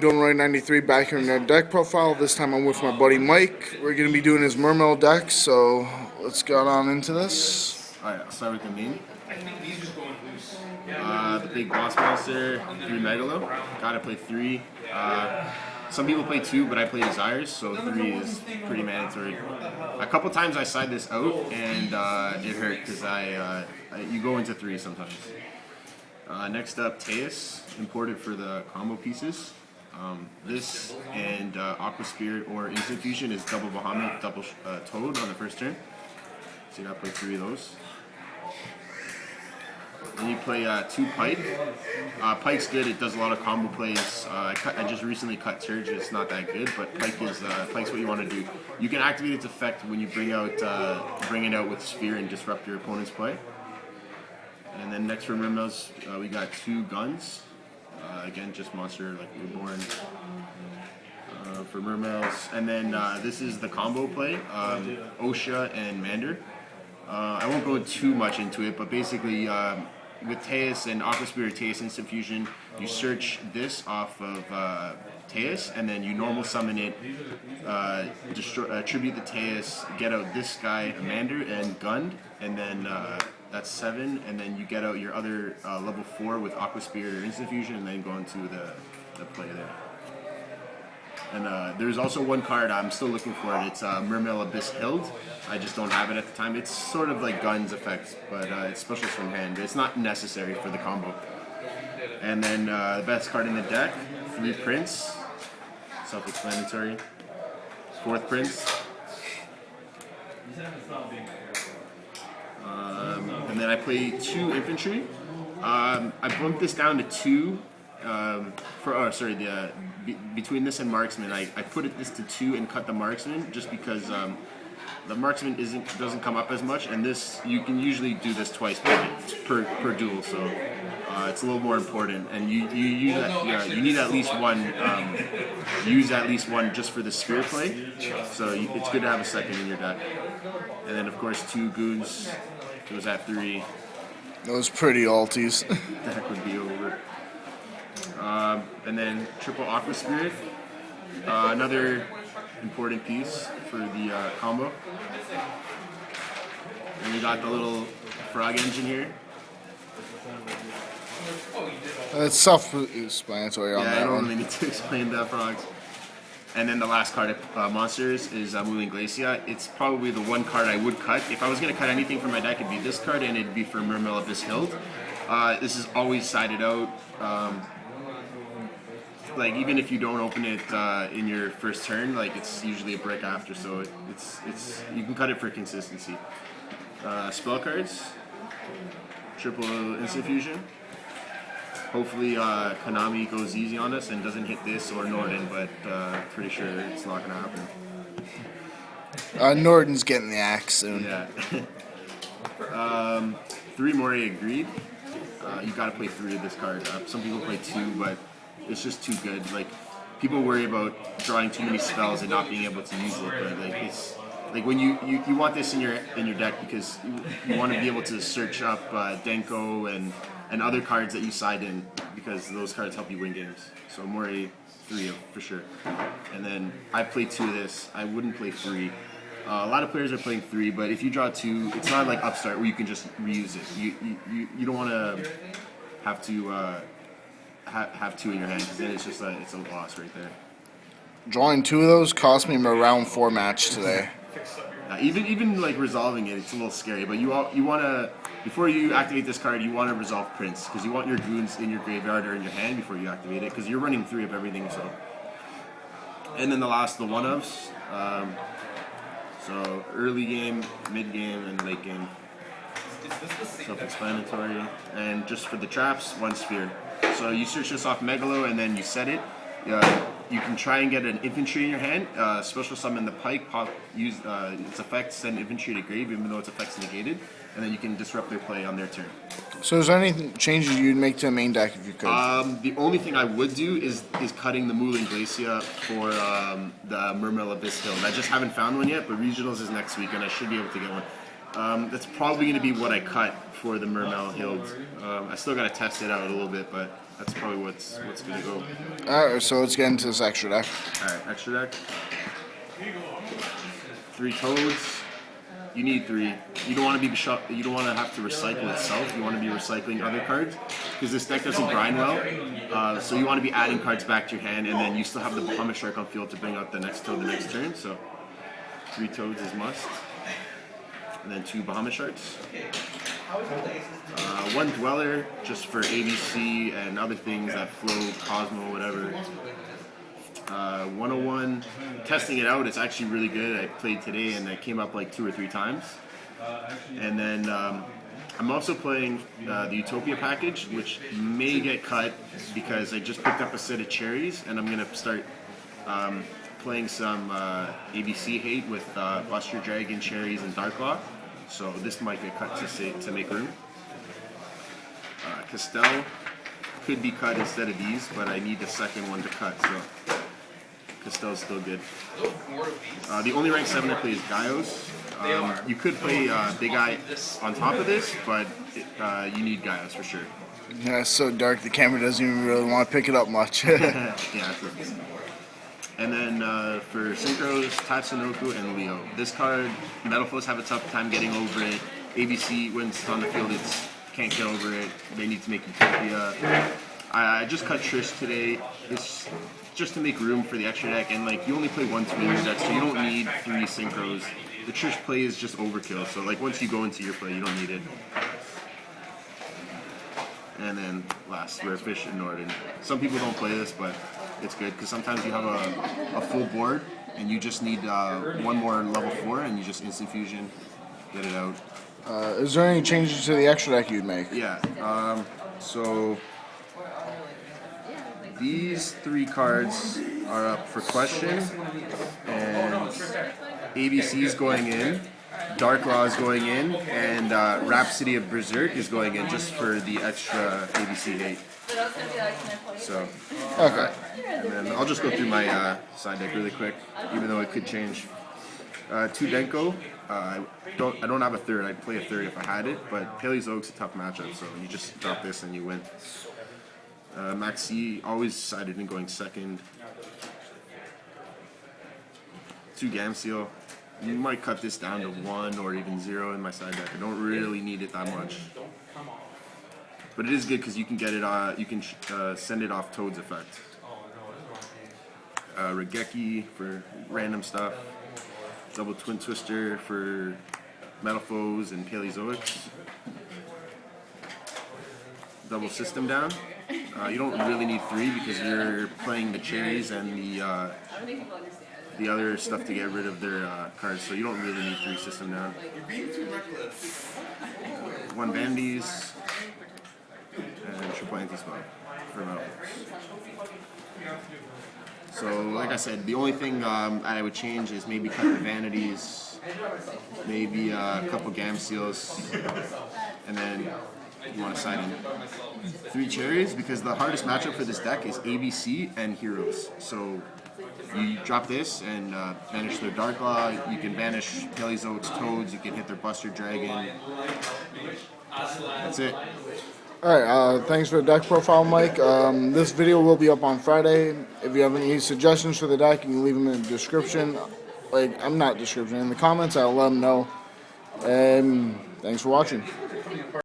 Doing Roy 93 back here in their deck profile. This time I'm with my buddy Mike. We're going to be doing his mermail deck, so let's get on into this. Alright, I'll start with the main. The big boss monster, 3 Megalo. Gotta play 3. Some people play 2, but I play Desires, so 3 is pretty mandatory. A couple times I side this out, and it hurt because you go into 3 sometimes. Next up, Teus, imported for the combo pieces. This and Aqua Spirit or Instant Fusion is double Bahamut, double Toad on the first turn. So you gotta play 3 of those. Then you play 2 Pike. Pike's good, it does a lot of combo plays. I just recently cut Turge, it's not that good, but Pike's what you want to do. You can activate its effect when you bring it out with Sphere and disrupt your opponent's play. And then next for mermails, we got 2 Guns. Again, just monster like Reborn for mermails. And then this is the combo play, Osha and Mander. I won't go too much into it, but basically with Teus and Aqua Spirit Teus Instant Fusion, you search this off of Teus, and then you normal summon it, attribute the Teus, get out this guy, Mander, and Gund, and then that's 7, and then you get out your other level 4 with Aqua Spirit or Instant Fusion, and then go into the play there. And there's also one card, I'm still looking for it, it's Mermail Abyss Hild. I just don't have it at the time. It's sort of like Gun's effects, but it's specials from hand. It's not necessary for the combo. And then the best card in the deck, 3 Prince, self-explanatory. 4th Prince. And then I play 2 Infantry. I bumped this down to 2. Between this and Marksman, I put this to 2 and cut the Marksman just because the Marksman doesn't come up as much, and this you can usually do this twice per duel, so it's a little more important. And you need at least one. Use at least one just for the Sphere play, so it's good to have a second in your deck. And then of course 2 Goons goes at 3. Those pretty alties. Deck would be over. And then triple Aqua Spirit, another important piece for the combo. And we got the little frog engine here. It's self-explanatory on that I don't one. really need to explain the frogs. And then the last card of monsters is Moving Glacia. It's probably the one card I would cut. If I was going to cut anything from my deck, it'd be this card, and it'd be for Mermail Abyss Hild. This is always sided out. Like even if you don't open it in your first turn, like it's usually a brick after, so it's you can cut it for consistency. Spell cards, triple Instant Fusion. Hopefully Konami goes easy on us and doesn't hit this or Norden, but pretty sure it's not gonna happen. Norton's getting the axe soon. Yeah. 3 Mori Agreed. You gotta play 3 of this card. Some people play 2, but it's just too good. Like people worry about drawing too many spells and not being able to use it, but like it's like when you want this in your deck because you want to be able to search up Denko and other cards that you side in, because those cards help you win games. So Mori 3 for sure. And then I play 2 of this. I wouldn't play 3. A lot of players are playing 3, but if you draw 2, it's not like Upstart where you can just reuse it. You don't want to have to have 2 in your hand, because then it's just it's a loss right there. Drawing 2 of those cost me my round 4 match today. Even like resolving it, it's a little scary. But you want to, before you activate this card, you want to resolve Prince, because you want your goons in your graveyard or in your hand before you activate it, because you're running 3 of everything. So, and then the 1-ofs. So early game, mid game, and late game. Self-explanatory. And just for the traps, 1 Sphere. So you search this off Megalo and then you set it. You can try and get an infantry in your hand. Special summon the Pike, use its effects, send infantry to grave even though its effect's negated, and then you can disrupt their play on their turn. So is there any changes you'd make to the main deck if you could? The only thing I would do is cutting the Moving Glacia for the Mermail Abyss Hild. I just haven't found one yet, but regionals is next week and I should be able to get one. That's probably going to be what I cut for the mermail hilt. I still got to test it out a little bit, but that's probably what's going to go. Alright, so let's get into this extra deck. All right, extra deck. 3 toads. You need 3. You don't want to be you don't want to have to recycle itself. You want to be recycling other cards because this deck doesn't grind well. So you want to be adding cards back to your hand, and then you still have the Bahamut Shark on field to bring out the next toad the next turn. So 3 toads is must, and then 2 Bahamut Sharks. 1 Dweller just for ABC and other things that flow, Cosmo, whatever. 101, testing it out, it's actually really good. I played today and I came up like 2 or 3 times. And then I'm also playing the Utopia package, which may get cut because I just picked up a set of cherries and I'm going to start playing some ABC hate with Buster Dragon, cherries, and Darklaw. So this might get cut to make room. Castell could be cut instead of these, but I need the second one to cut, so Castell's still good. The only rank 7 I play is Yugioh. You could play Big Eye on top of this, but you need Yugioh for sure. Yeah, it's so dark the camera doesn't even really want to pick it up much. Yeah, that's it. And then for Synchros, Tatsunoko and Leo. This card, Metal Foes have a tough time getting over it. ABC, when it's on the field, it's can't get over it. They need to make Utopia. I just cut Trish today. It's just to make room for the extra deck, and like you only play 1 tool in your deck, so you don't need 3 synchros. The Trish play is just overkill, so like once you go into your play, you don't need it. And then last, Rare Fish and Norden. Some people don't play this, but it's good because sometimes you have a full board and you just need 1 more level 4 and you just instant fusion, get it out. Is there any changes to the extra deck you'd make? Yeah, so these 3 cards are up for question, and ABC's going in, Darklaw is going in, and Rhapsody of Berserk is going in just for the extra ABC hate. So, Okay. and then I'll just go through my side deck really quick, even though it could change. 2 Denko. I don't have a 3rd. I'd play a 3rd if I had it, but Paleozoic's a tough matchup, so you just drop this and you win. Maxi, always sided in going 2nd. 2 Gamseel. You might cut this down to 1 or even 0 in my side deck. I don't really need it that much. But it is good because you can get it, you can send it off Toad's effect. Regeki for random stuff. Double Twin Twister for Metal Foes and Paleozoics. Double System Down. You don't really need 3 because you're playing the cherries and the other stuff to get rid of their cards, so you don't really need 3 System Down. 1 Bandies and triple anti-spell for Metal Foes. So, like I said, the only thing I would change is maybe cut the Vanities, maybe a couple Gamseals, and then you want to side in 3 cherries because the hardest matchup for this deck is ABC and Heroes. So you drop this and banish their Darklaw, you can banish Paleozoic's Toads, you can hit their Buster Dragon. That's it. Alright, thanks for the deck profile, Mike. This video will be up on Friday. If you have any suggestions for the deck, you can leave them in the description. In the comments, I'll let them know. And thanks for watching.